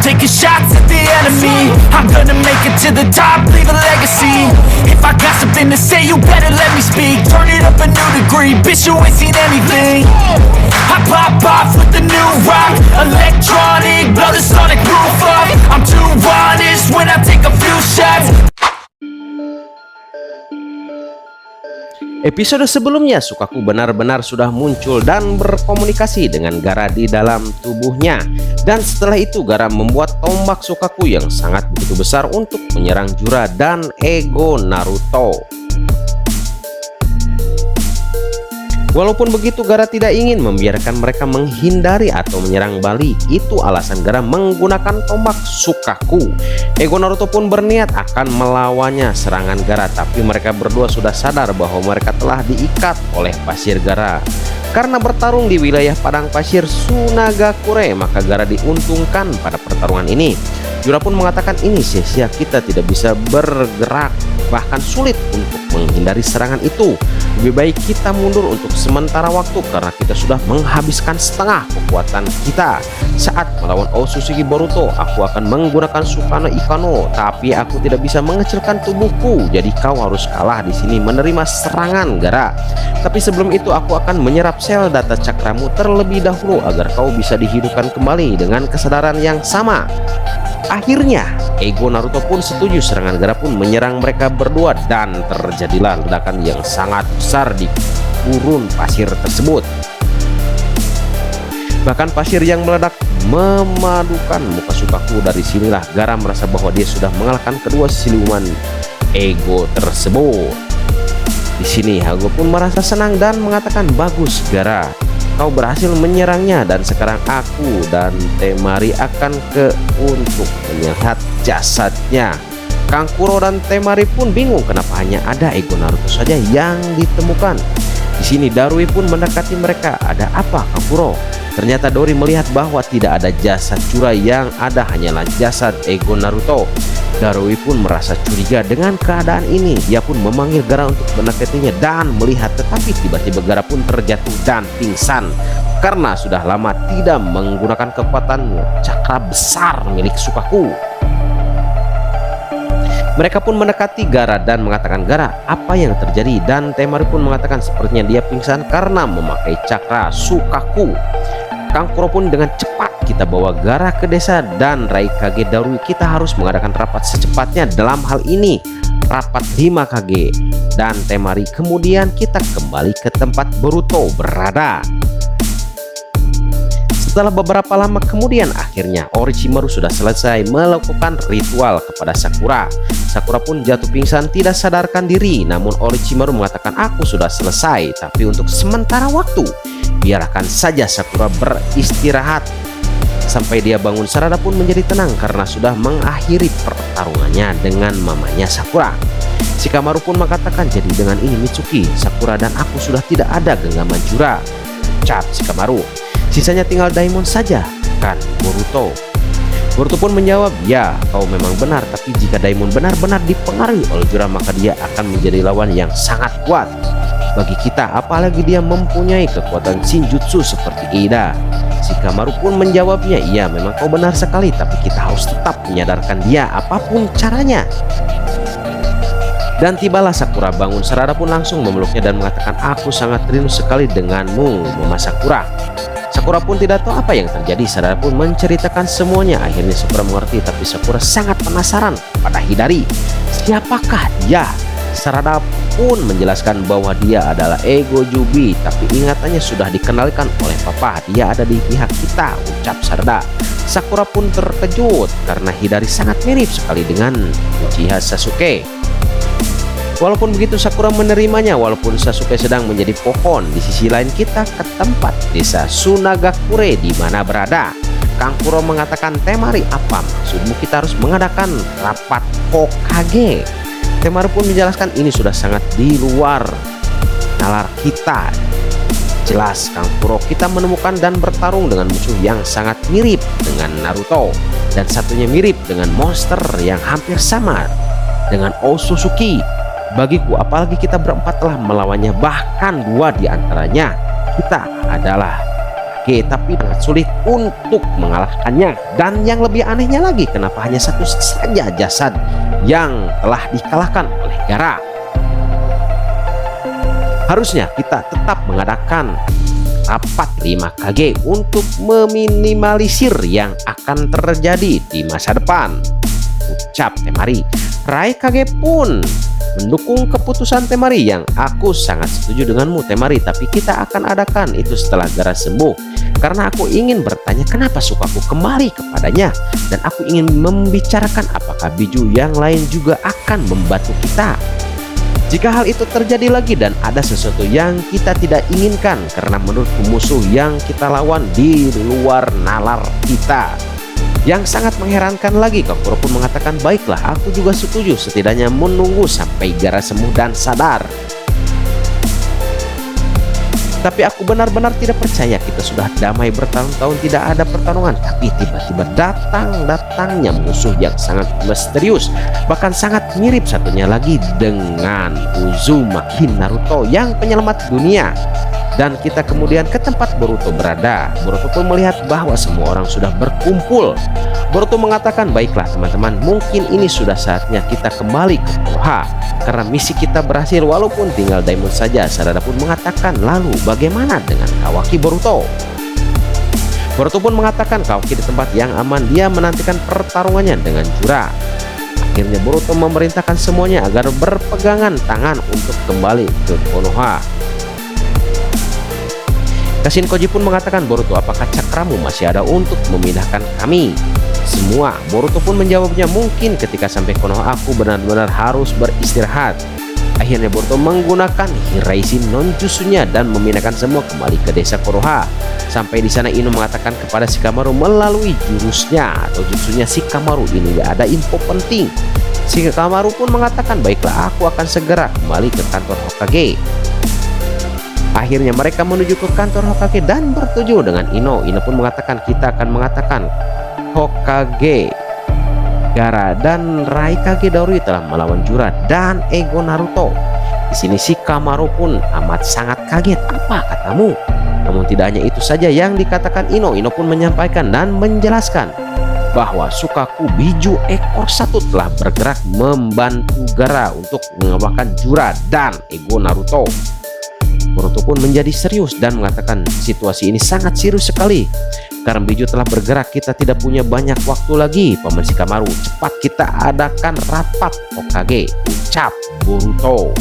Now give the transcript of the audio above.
taking shots at the enemy. I'm gonna make it to the top, leave a legacy. If I got something to say, you better let me speak. Turn it up a new degree, bitch, you ain't seen anything. I pop off with the new rock, electronic, blow the sonic roof up. I'm too honest when I take a few shots. Episode sebelumnya Sukaku benar-benar sudah muncul dan berkomunikasi dengan Gaara di dalam tubuhnya. Dan setelah itu Gaara membuat tombak Sukaku yang sangat begitu besar untuk menyerang Jura dan ego Naruto. Walaupun begitu, Gaara tidak ingin membiarkan mereka menghindari atau menyerang balik. Itu alasan Gaara menggunakan tombak Sukaku. Ego Naruto pun berniat akan melawannya serangan Gaara, tapi mereka berdua sudah sadar bahwa mereka telah diikat oleh pasir Gaara. Karena bertarung di wilayah padang pasir Sunagakure, maka Gaara diuntungkan pada pertarungan ini. Jura pun mengatakan ini sia-sia, kita tidak bisa bergerak, bahkan sulit untuk menghindari serangan itu. Lebih baik kita mundur untuk sementara waktu karena kita sudah menghabiskan setengah kekuatan kita. Saat melawan Otsutsuki Boruto, aku akan menggunakan Sukano Ikano, tapi aku tidak bisa mengecilkan tubuhku. Jadi kau harus kalah di sini menerima serangan Gaara. Tapi sebelum itu aku akan menyerap sel data cakramu terlebih dahulu agar kau bisa dihidupkan kembali dengan kesadaran yang sama. Akhirnya ego Naruto pun setuju. Serangan Gaara pun menyerang mereka berdua dan terjadilah ledakan yang sangat besar di gurun pasir tersebut. Bahkan pasir yang meledak memadukan muka Sukaku. Dari sinilah Gaara merasa bahwa dia sudah mengalahkan kedua siluman ego tersebut. Di sini Hago pun merasa senang dan mengatakan, bagus Gaara, kau berhasil menyerangnya dan sekarang aku dan Temari akan untuk melihat jasadnya. Kankuro dan Temari pun bingung kenapa hanya ada ego Naruto saja yang ditemukan. Di sini Darui pun mendekati mereka. Ada apa Kankuro? Ternyata Dori melihat bahwa tidak ada jasad Jura, yang ada hanyalah jasad ego Naruto. Darui pun merasa curiga dengan keadaan ini. Dia pun memanggil Gaara untuk mendekatinya dan melihat, tetapi tiba-tiba Gaara pun terjatuh dan pingsan karena sudah lama tidak menggunakan kekuatan cakra besar milik Sukaku. Mereka pun mendekati Gaara dan mengatakan, Gaara, apa yang terjadi? Dan Temari pun mengatakan sepertinya dia pingsan karena memakai cakra Sukaku. Kankuro pun dengan cepat, kita bawa Gaara ke desa dan Raikage Darui, kita harus mengadakan rapat secepatnya dalam hal ini, rapat 5 Kage. Dan Temari, kemudian kita kembali ke tempat Boruto berada. Setelah beberapa lama kemudian, akhirnya Orochimaru sudah selesai melakukan ritual kepada Sakura. Sakura pun jatuh pingsan tidak sadarkan diri. Namun Orochimaru mengatakan, aku sudah selesai, tapi untuk sementara waktu biarkan saja Sakura beristirahat. Sampai dia bangun, Sarada pun menjadi tenang karena sudah mengakhiri pertarungannya dengan mamanya Sakura. Shikamaru pun mengatakan, jadi dengan ini Mitsuki, Sakura dan aku sudah tidak ada genggaman Jura. Ucap Shikamaru. Sisanya tinggal Daimon saja, kan Boruto? Boruto pun menjawab, ya kau memang benar, tapi jika Daimon benar-benar dipengaruhi oleh Jura, maka dia akan menjadi lawan yang sangat kuat bagi kita, apalagi dia mempunyai kekuatan Shinjutsu seperti Ida. Shikamaru pun menjawabnya, iya memang kau benar sekali, tapi kita harus tetap menyadarkan dia apapun caranya. Dan tibalah Sakura bangun. Sarada pun langsung memeluknya dan mengatakan, aku sangat rindu sekali denganmu Mama Sakura. Sakura pun tidak tahu apa yang terjadi. Sarada pun menceritakan semuanya. Akhirnya Sakura mengerti, tapi Sakura sangat penasaran pada Hidari. Siapakah dia? Sarada pun menjelaskan bahwa dia adalah ego Jubi, tapi ingatannya sudah dikenalkan oleh papa. Dia ada di pihak kita, ucap Sarada. Sakura pun terkejut karena Hidari sangat mirip sekali dengan Uchiha Sasuke. Walaupun begitu Sakura menerimanya, walaupun Sasuke sedang menjadi pohon. Di sisi lain kita ke tempat desa Sunagakure di mana berada. Kankuro mengatakan, Temari, apa maksudmu kita harus mengadakan rapat Hokage? Temari pun menjelaskan, ini sudah sangat di luar nalar kita. Jelas Kankuro, kita menemukan dan bertarung dengan musuh yang sangat mirip dengan Naruto, dan satunya mirip dengan monster yang hampir sama dengan Otsutsuki. Bagiku, apalagi kita berempat telah melawannya, bahkan 2 di antaranya kita adalah Hokage, tapi sangat sulit untuk mengalahkannya. Dan yang lebih anehnya lagi, kenapa hanya satu saja jasad yang telah dikalahkan oleh Gaara? Harusnya kita tetap mengadakan rapat 5 Kage untuk meminimalisir yang akan terjadi di masa depan, ucap Temari. Raikage pun mendukung keputusan Temari, yang aku sangat setuju denganmu Temari, tapi kita akan adakan itu setelah Gaara sembuh, karena aku ingin bertanya kenapa Sukaku kembali kepadanya, dan aku ingin membicarakan apakah biju yang lain juga akan membantu kita. Jika hal itu terjadi lagi dan ada sesuatu yang kita tidak inginkan, karena menurutku musuh yang kita lawan di luar nalar kita. Yang sangat mengherankan lagi, Kakuro pun mengatakan, baiklah, aku juga setuju, setidaknya menunggu sampai Gaara sembuh dan sadar. Tapi aku benar-benar tidak percaya, kita sudah damai bertahun-tahun tidak ada pertarungan, tapi tiba-tiba datangnya musuh yang sangat misterius, bahkan sangat mirip satunya lagi dengan Uzumaki Naruto yang penyelamat dunia. Dan kita kemudian ke tempat Boruto berada. Boruto pun melihat bahwa semua orang sudah berkumpul. Boruto mengatakan, baiklah teman-teman, mungkin ini sudah saatnya kita kembali ke Konoha, karena misi kita berhasil walaupun tinggal Daimon saja. Sarada pun mengatakan, lalu bagaimana dengan Kawaki Boruto? Boruto pun mengatakan Kawaki di tempat yang aman, dia menantikan pertarungannya dengan Jura. Akhirnya Boruto memerintahkan semuanya agar berpegangan tangan untuk kembali ke Konoha. Kashinkoji pun mengatakan, Boruto, apakah cakramu masih ada untuk memindahkan kami semua? Boruto pun menjawabnya, mungkin ketika sampai Konoha aku benar-benar harus beristirahat. Akhirnya Boruto menggunakan Hiraishin non-jutsunya dan memindahkan semua kembali ke desa Konoha. Sampai di sana Ino mengatakan kepada Shikamaru melalui jurusnya atau jutsunya Shikamaru, ini gak ada info penting. Shikamaru pun mengatakan, baiklah, aku akan segera kembali ke kantor Hokage. Akhirnya mereka menuju ke kantor Hokage dan bertuju dengan Ino. Ino pun mengatakan, kita akan mengatakan Hokage Gaara dan Raikage Darui telah melawan Jura dan Ego Naruto. Di sini Shikamaru pun amat sangat kaget. Apa katamu? Namun tidak hanya itu saja yang dikatakan Ino. Ino pun menyampaikan dan menjelaskan bahwa Sukaku Biju ekor satu telah bergerak membantu Gaara untuk mengalahkan Jura dan Ego Naruto. Boruto pun menjadi serius dan mengatakan, situasi ini sangat serius sekali. Karena Biju telah bergerak, kita tidak punya banyak waktu lagi. Paman Shikamaru, cepat kita adakan rapat Hokage, ucap Boruto.